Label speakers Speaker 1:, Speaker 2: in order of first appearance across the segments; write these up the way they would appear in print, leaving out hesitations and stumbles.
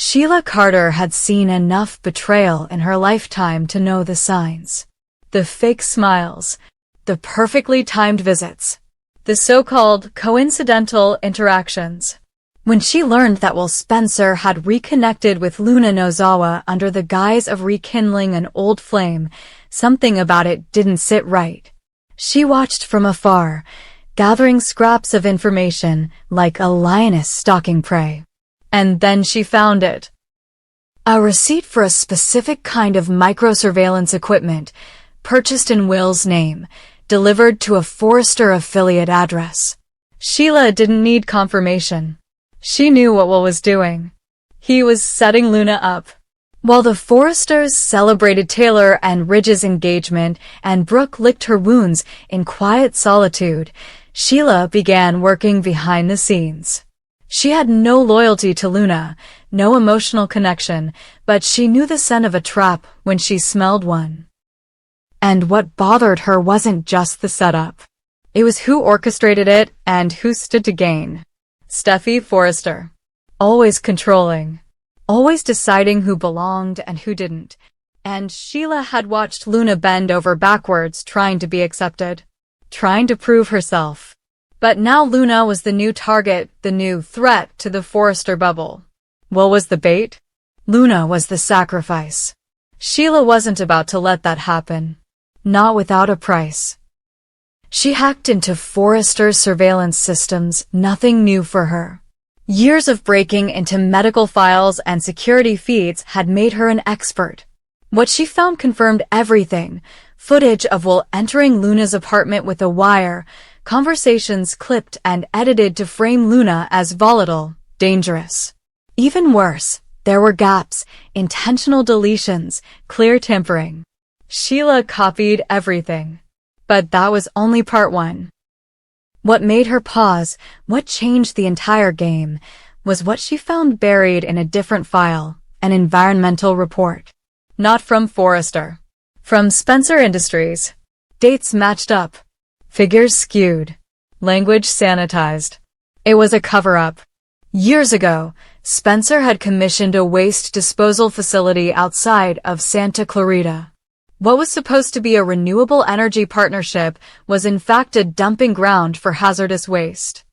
Speaker 1: Sheila Carter had seen enough betrayal in her lifetime to know the signs. The fake smiles, the perfectly timed visits, the so-called coincidental interactions. When she learned that Will Spencer had reconnected with Luna Nozawa under the guise of rekindling an old flame, something about it didn't sit right. She watched from afar, gathering scraps of information like a lioness stalking prey. And then she found it. A receipt for a specific kind of microsurveillance equipment, purchased in Will's name, delivered to a Forrester affiliate address. Sheila didn't need confirmation. She knew what Will was doing. He was setting Luna up. While the Forresters celebrated Taylor and Ridge's engagement and Brooke licked her wounds in quiet solitude, Sheila began working behind the scenes. She had no loyalty to Luna, no emotional connection, but she knew the scent of a trap when she smelled one. And what bothered her wasn't just the setup. It was who orchestrated it and who stood to gain. Steffi Forrester. Always controlling. Always deciding who belonged and who didn't. And Sheila had watched Luna bend over backwards trying to be accepted. Trying to prove herself. But now Luna was the new target, the new threat to the Forrester bubble. Will was the bait? Luna was the sacrifice. Sheila wasn't about to let that happen. Not without a price. She hacked into Forrester's surveillance systems, nothing new for her. Years of breaking into medical files and security feeds had made her an expert. What she found confirmed everything. Footage of Will entering Luna's apartment with a wire, conversations clipped and edited to frame Luna as volatile, dangerous. Even worse, there were gaps, intentional deletions, clear tampering. Sheila copied everything. But that was only part one. What made her pause, what changed the entire game, was what she found buried in a different file, an environmental report. Not from Forrester. From Spencer Industries. Dates matched up. Figures skewed. Language sanitized. It was a cover-up. Years ago, Spencer had commissioned a waste disposal facility outside of Santa Clarita. What was supposed to be a renewable energy partnership was in fact a dumping ground for hazardous waste.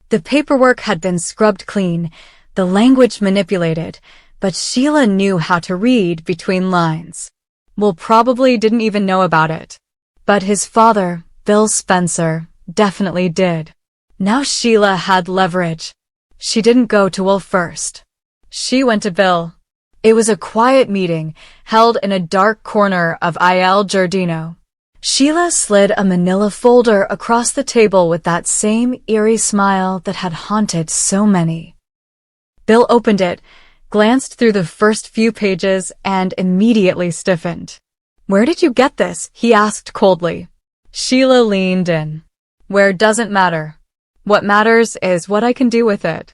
Speaker 1: The paperwork had been scrubbed clean, the language manipulated, but Sheila knew how to read between lines. Will probably didn't even know about it. But his father, Bill Spencer, definitely did. Now Sheila had leverage. She didn't go to Will first. She went to Bill. It was a quiet meeting, held in a dark corner of Il Giardino. Sheila slid a manila folder across the table with that same eerie smile that had haunted so many. Bill opened it, glanced through the first few pages, and immediately stiffened. "Where did you get this?" he asked coldly. Sheila leaned in. "Where doesn't matter. What matters is what I can do with it.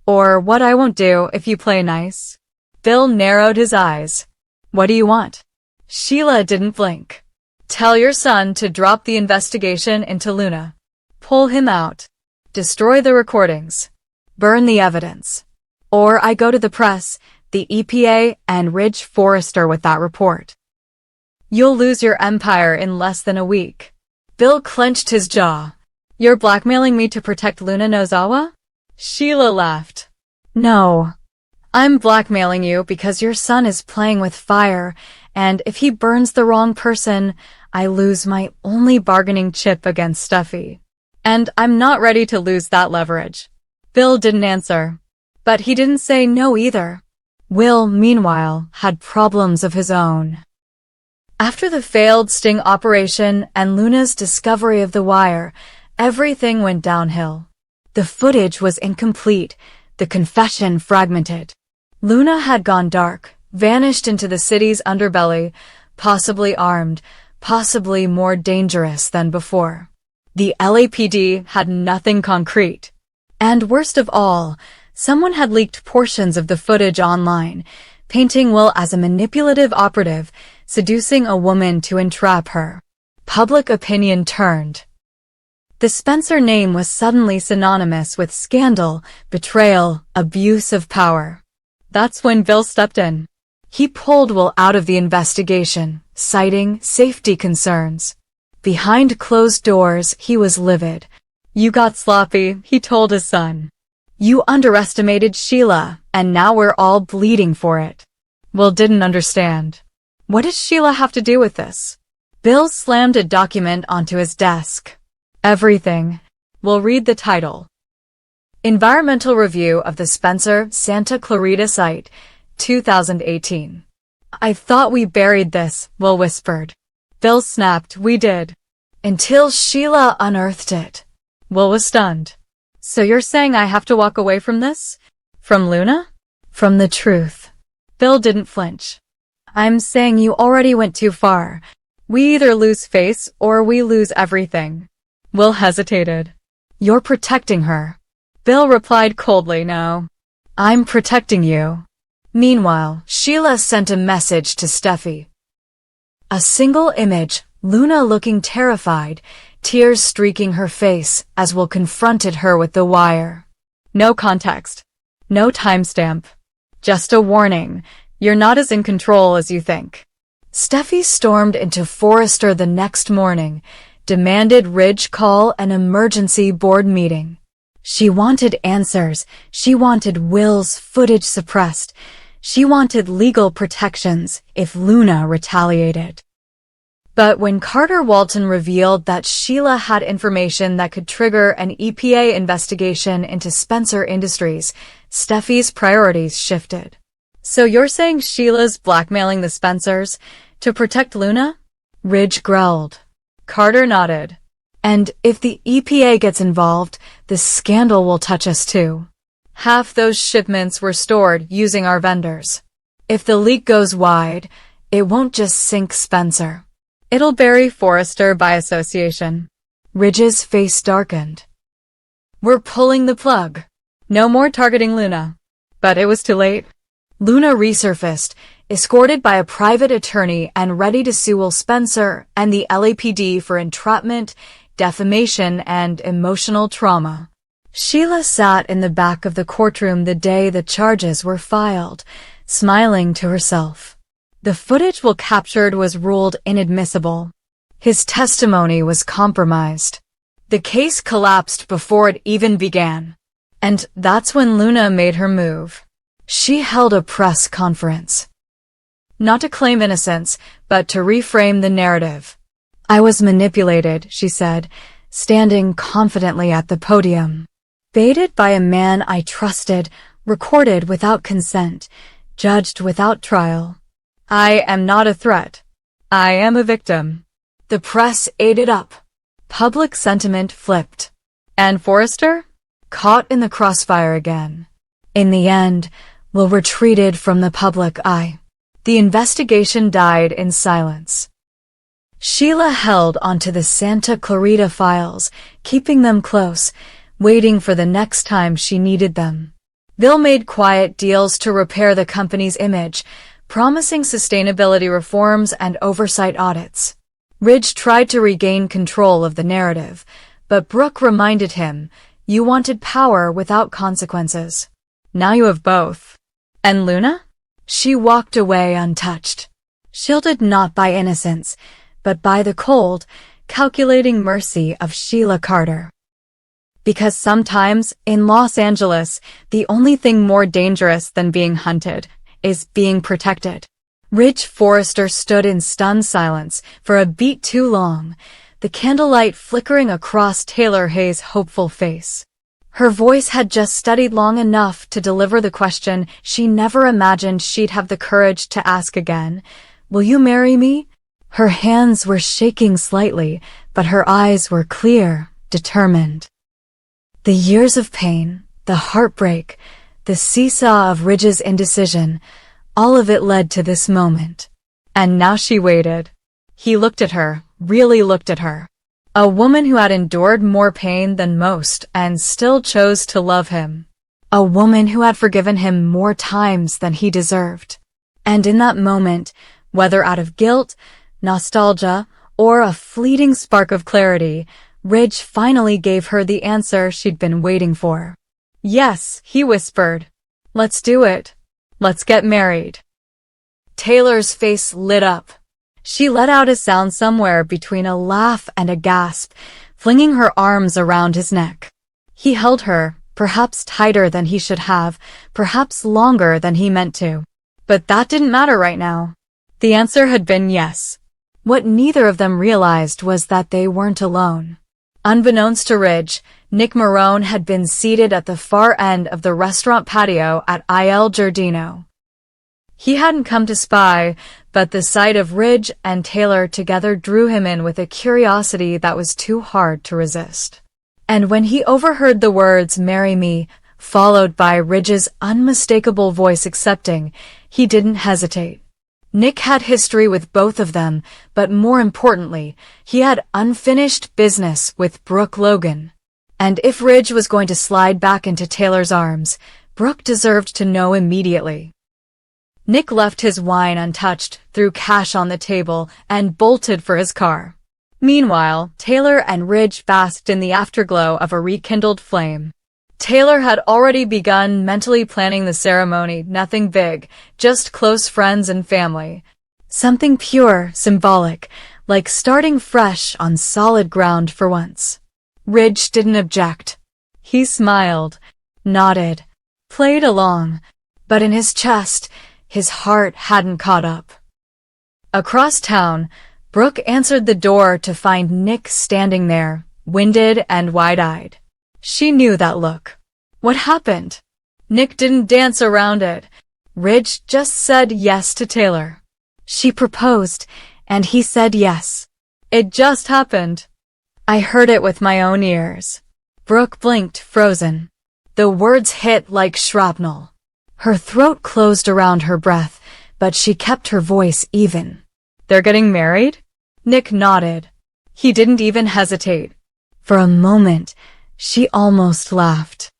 Speaker 1: Or what I won't do if you play nice." Bill narrowed his eyes. "What do you want?" Sheila didn't blink. "Tell your son to drop the investigation into Luna. Pull him out. Destroy the recordings. Burn the evidence. Or I go to the press, the EPA, and Ridge Forrester with that report. You'll lose your empire in less than a week." Bill clenched his jaw. "You're blackmailing me to protect Luna Nozawa?" Sheila laughed. "No. I'm blackmailing you because your son is playing with fire, and if he burns the wrong person, I lose my only bargaining chip against Steffi. And I'm not ready to lose that leverage." Bill didn't answer. But he didn't say no either. Will, meanwhile, had problems of his own. After the failed sting operation and Luna's discovery of the wire, everything went downhill. The footage was incomplete, the confession fragmented. Luna had gone dark, vanished into the city's underbelly, possibly armed, possibly more dangerous than before. The LAPD had nothing concrete. And worst of all, someone had leaked portions of the footage online, painting Will as a manipulative operative, seducing a woman to entrap her. Public opinion turned. The Spencer name was suddenly synonymous with scandal, betrayal, abuse of power. That's when Bill stepped in. He pulled Will out of the investigation, citing safety concerns. Behind closed doors, he was livid. You got sloppy, he told his son. You underestimated Sheila, and now we're all bleeding for it. Will didn't understand. What does Sheila have to do with this? Bill slammed a document onto his desk. Everything. We'll read the title. Environmental Review of the Spencer, Santa Clarita Site, 2018. I thought we buried this, Will whispered. Bill snapped, we did. Until Sheila unearthed it. Will was stunned. So you're saying I have to walk away from this? From Luna? From the truth. Bill didn't flinch. I'm saying you already went too far. We either lose face or we lose everything. Will hesitated. You're protecting her. Bill replied coldly, no. I'm protecting you. Meanwhile, Sheila sent a message to Steffi. A single image, Luna looking terrified, tears streaking her face as Will confronted her with the wire. No context. No timestamp. Just a warning. You're not as in control as you think. Steffi stormed into Forrester the next morning, demanded Ridge call an emergency board meeting. She wanted answers. She wanted Will's footage suppressed. She wanted legal protections if Luna retaliated. But when Carter Walton revealed that Sheila had information that could trigger an EPA investigation into Spencer Industries, Steffi's priorities shifted. So you're saying Sheila's blackmailing the Spencers to protect Luna? Ridge growled. Carter nodded. And if the EPA gets involved, the scandal will touch us too. Half those shipments were stored using our vendors. If the leak goes wide, it won't just sink Spencer. It'll bury Forrester by association. Ridge's face darkened. We're pulling the plug. No more targeting Luna. But it was too late. Luna resurfaced, escorted by a private attorney and ready to sue Will Spencer and the LAPD for entrapment, defamation, and emotional trauma. Sheila sat in the back of the courtroom the day the charges were filed, smiling to herself. The footage Will captured was ruled inadmissible. His testimony was compromised. The case collapsed before it even began. And that's when Luna made her move. She held a press conference. Not to claim innocence, but to reframe the narrative. I was manipulated, she said, standing confidently at the podium. Baited by a man I trusted, recorded without consent, judged without trial. I am not a threat. I am a victim. The press ate it up. Public sentiment flipped. And Forrester? Caught in the crossfire again. In the end, Will retreated from the public eye. The investigation died in silence. Sheila held onto the Santa Clarita files, keeping them close, waiting for the next time she needed them. Bill made quiet deals to repair the company's image, promising sustainability reforms and oversight audits. Ridge tried to regain control of the narrative, but Brooke reminded him, you wanted power without consequences. Now you have both. And Luna? She walked away untouched. Shielded not by innocence, but by the cold, calculating mercy of Sheila Carter. Because sometimes, in Los Angeles, the only thing more dangerous than being hunted is being protected. Ridge Forrester stood in stunned silence for a beat too long, the candlelight flickering across Taylor Hayes' hopeful face. Her voice had just steadied long enough to deliver the question she never imagined she'd have the courage to ask again. Will you marry me? Her hands were shaking slightly, but her eyes were clear, determined. The years of pain, the heartbreak, the seesaw of Ridge's indecision, all of it led to this moment. And now she waited. He looked at her, really looked at her. A woman who had endured more pain than most and still chose to love him. A woman who had forgiven him more times than he deserved. And in that moment, whether out of guilt, nostalgia, or a fleeting spark of clarity, Ridge finally gave her the answer she'd been waiting for. Yes, he whispered. Let's do it. Let's get married. Taylor's face lit up. She let out a sound somewhere between a laugh and a gasp, flinging her arms around his neck. He held her, perhaps tighter than he should have, perhaps longer than he meant to. But that didn't matter right now. The answer had been yes. What neither of them realized was that they weren't alone. Unbeknownst to Ridge, Nick Marone had been seated at the far end of the restaurant patio at Il Giardino. He hadn't come to spy, but the sight of Ridge and Taylor together drew him in with a curiosity that was too hard to resist. And when he overheard the words, "Marry me," followed by Ridge's unmistakable voice accepting, he didn't hesitate. Nick had history with both of them, but more importantly, he had unfinished business with Brooke Logan. And if Ridge was going to slide back into Taylor's arms, Brooke deserved to know immediately. Nick left his wine untouched, threw cash on the table, and bolted for his car. Meanwhile, Taylor and Ridge basked in the afterglow of a rekindled flame. Taylor had already begun mentally planning the ceremony, nothing big, just close friends and family. Something pure, symbolic, like starting fresh on solid ground for once. Ridge didn't object. He smiled, nodded, played along, but in his chest, his heart hadn't caught up. Across town, Brooke answered the door to find Nick standing there, winded and wide-eyed. She knew that look. What happened? Nick didn't dance around it. Ridge just said yes to Taylor. She proposed, and he said yes. It just happened. I heard it with my own ears. Brooke blinked, frozen. The words hit like shrapnel. Her throat closed around her breath, but she kept her voice even. They're getting married? Nick nodded. He didn't even hesitate. For a moment, she almost laughed.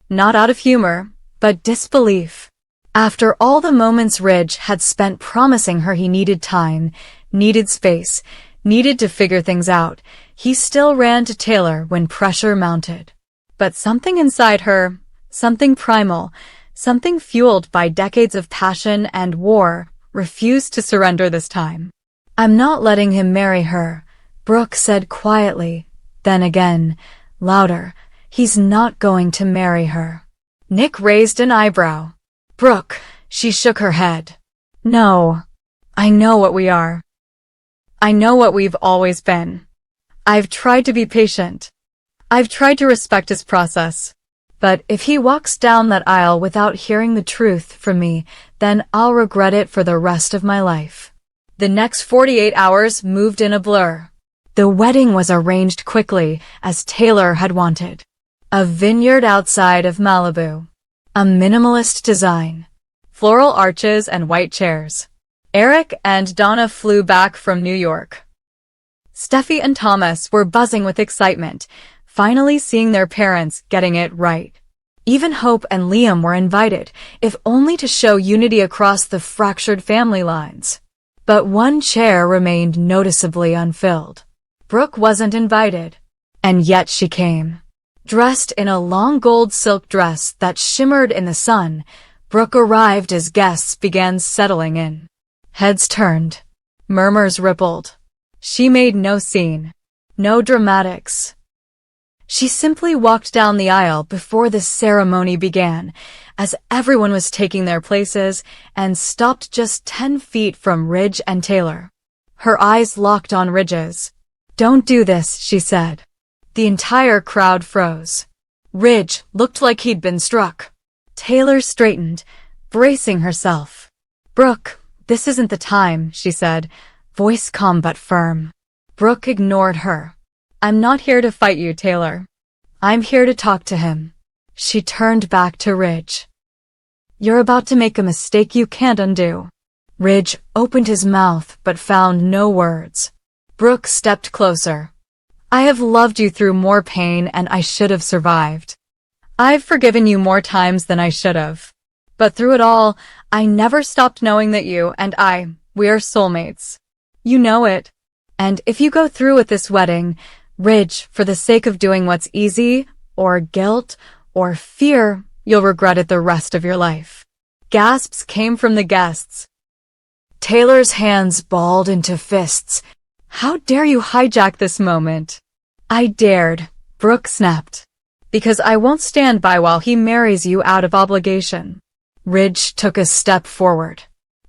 Speaker 1: Not out of humor, but disbelief. After all the moments Ridge had spent promising her he needed time, needed space, needed to figure things out, he still ran to Taylor when pressure mounted. But something inside her, something primal, something fueled by decades of passion and war, refused to surrender this time. I'm not letting him marry her, Brooke said quietly. Then again, louder, he's not going to marry her. Nick raised an eyebrow. Brooke, she shook her head. No. I know what we are. I know what we've always been. I've tried to be patient. I've tried to respect his process. But if he walks down that aisle without hearing the truth from me, then I'll regret it for the rest of my life. The next 48 hours moved in a blur. The wedding was arranged quickly, as Taylor had wanted. A vineyard outside of Malibu. A minimalist design. Floral arches and white chairs. Eric and Donna flew back from New York. Steffi and Thomas were buzzing with excitement, finally seeing their parents getting it right. Even Hope and Liam were invited, if only to show unity across the fractured family lines. But one chair remained noticeably unfilled. Brooke wasn't invited. And yet she came. Dressed in a long gold silk dress that shimmered in the sun, Brooke arrived as guests began settling in. Heads turned. Murmurs rippled. She made no scene. No dramatics. She simply walked down the aisle before the ceremony began, as everyone was taking their places, and stopped just 10 feet from Ridge and Taylor. Her eyes locked on Ridge's. Don't do this, she said. The entire crowd froze. Ridge looked like he'd been struck. Taylor straightened, bracing herself. Brooke, this isn't the time, she said, voice calm but firm. Brooke ignored her. I'm not here to fight you, Taylor. I'm here to talk to him. She turned back to Ridge. You're about to make a mistake you can't undo. Ridge opened his mouth but found no words. Brooke stepped closer. I have loved you through more pain and I should have survived. I've forgiven you more times than I should have. But through it all, I never stopped knowing that you and we are soulmates. You know it. And if you go through with this wedding, Ridge, for the sake of doing what's easy, or guilt, or fear, you'll regret it the rest of your life. Gasps came from the guests. Taylor's hands balled into fists. How dare you hijack this moment? I dared, Brooke snapped. Because I won't stand by while he marries you out of obligation. Ridge took a step forward.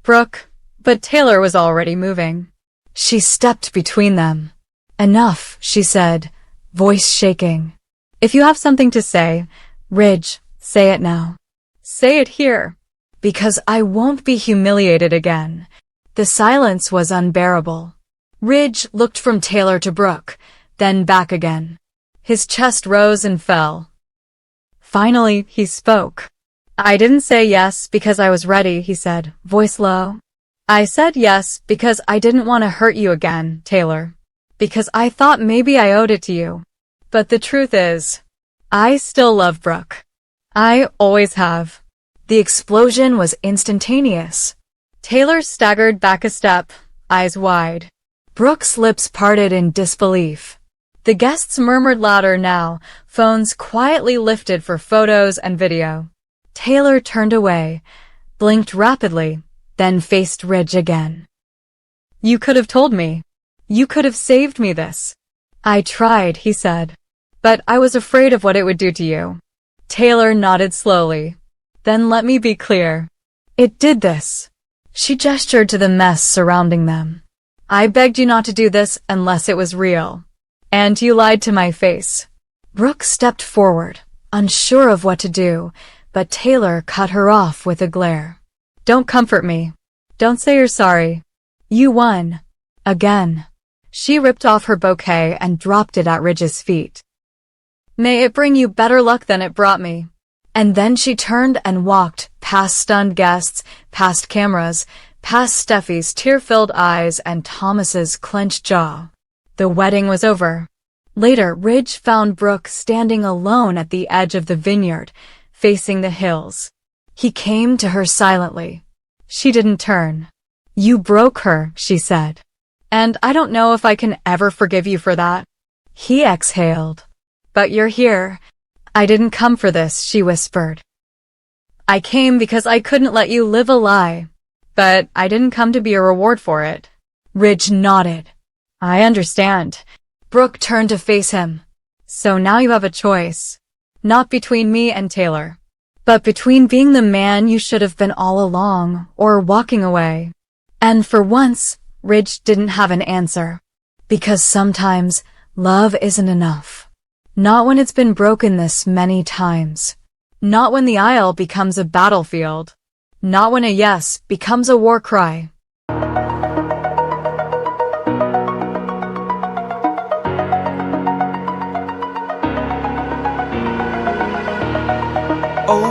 Speaker 1: Brooke, but Taylor was already moving. She stepped between them. Enough, she said, voice shaking. If you have something to say, Ridge, say it now. Say it here. Because I won't be humiliated again. The silence was unbearable. Ridge looked from Taylor to Brooke, then back again. His chest rose and fell. Finally, he spoke. I didn't say yes because I was ready, he said, voice low. I said yes because I didn't want to hurt you again, Taylor. Because I thought maybe I owed it to you. But the truth is, I still love Brooke. I always have. The explosion was instantaneous. Taylor staggered back a step, eyes wide. Brooke's lips parted in disbelief. The guests murmured louder now, phones quietly lifted for photos and video. Taylor turned away, blinked rapidly, then faced Ridge again. You could have told me. You could have saved me this. I tried, he said. But I was afraid of what it would do to you. Taylor nodded slowly. Then let me be clear. It did this. She gestured to the mess surrounding them. I begged you not to do this unless it was real. And you lied to my face. Brooke stepped forward, unsure of what to do, but Taylor cut her off with a glare. Don't comfort me. Don't say you're sorry. You won. Again. She ripped off her bouquet and dropped it at Ridge's feet. May it bring you better luck than it brought me. And then she turned and walked, past stunned guests, past cameras, past Steffi's tear-filled eyes and Thomas's clenched jaw. The wedding was over. Later, Ridge found Brooke standing alone at the edge of the vineyard, facing the hills. He came to her silently. She didn't turn. You broke her, she said. And I don't know if I can ever forgive you for that. He exhaled. But you're here. I didn't come for this, she whispered. I came because I couldn't let you live a lie. But I didn't come to be a reward for it. Ridge nodded. I understand. Brooke turned to face him. So now you have a choice. Not between me and Taylor, but between being the man you should have been all along or walking away. And for once, Ridge didn't have an answer. Because sometimes, love isn't enough. Not when it's been broken this many times. Not when the aisle becomes a battlefield. Not when a yes becomes a war cry.
Speaker 2: Oh.